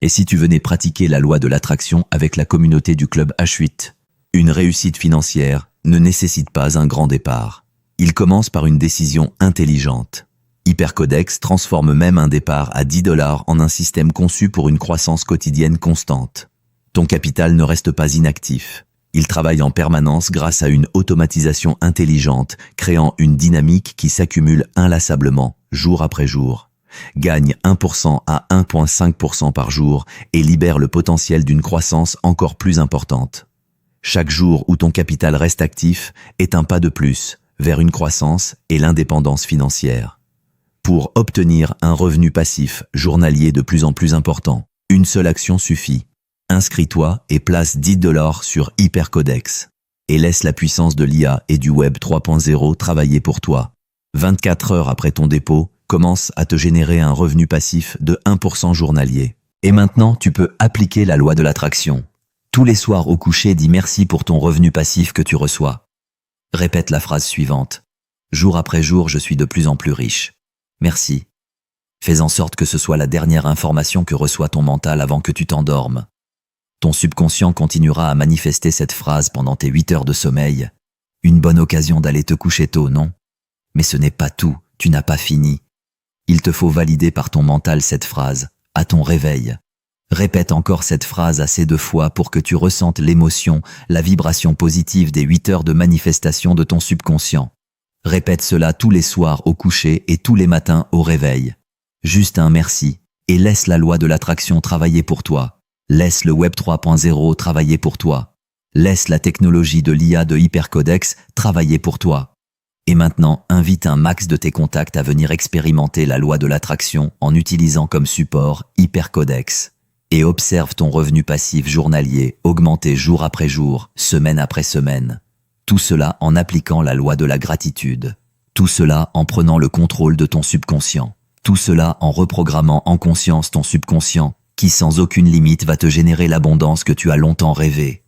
Et si tu venais pratiquer la loi de l'attraction avec la communauté du club H8? Une réussite financière ne nécessite pas un grand départ. Il commence par une décision intelligente. Hypercodex transforme même un départ à 10 $ en un système conçu pour une croissance quotidienne constante. Ton capital ne reste pas inactif. Il travaille en permanence grâce à une automatisation intelligente, créant une dynamique qui s'accumule inlassablement, jour après jour. Gagne 1% à 1,5% par jour et libère le potentiel d'une croissance encore plus importante. Chaque jour où ton capital reste actif est un pas de plus vers une croissance et l'indépendance financière. Pour obtenir un revenu passif journalier de plus en plus important, une seule action suffit. Inscris-toi et place 10 $ sur Hypercodex. Et laisse la puissance de l'IA et du Web 3.0 travailler pour toi. 24 heures après ton dépôt, commence à te générer un revenu passif de 1% journalier. Et maintenant, tu peux appliquer la loi de l'attraction. Tous les soirs au coucher, dis merci pour ton revenu passif que tu reçois. Répète la phrase suivante. Jour après jour, je suis de plus en plus riche. Merci. Fais en sorte que ce soit la dernière information que reçoit ton mental avant que tu t'endormes. Ton subconscient continuera à manifester cette phrase pendant tes 8 heures de sommeil. Une bonne occasion d'aller te coucher tôt, non? Mais ce n'est pas tout, tu n'as pas fini. Il te faut valider par ton mental cette phrase, à ton réveil. Répète encore cette phrase assez de fois pour que tu ressentes l'émotion, la vibration positive des 8 heures de manifestation de ton subconscient. Répète cela tous les soirs au coucher et tous les matins au réveil. Juste un merci, et laisse la loi de l'attraction travailler pour toi. Laisse le Web 3.0 travailler pour toi. Laisse la technologie de l'IA de Hypercodex travailler pour toi. Et maintenant, invite un max de tes contacts à venir expérimenter la loi de l'attraction en utilisant comme support Hypercodex. Et observe ton revenu passif journalier augmenter jour après jour, semaine après semaine. Tout cela en appliquant la loi de la gratitude. Tout cela en prenant le contrôle de ton subconscient. Tout cela en reprogrammant en conscience ton subconscient, qui sans aucune limite va te générer l'abondance que tu as longtemps rêvé.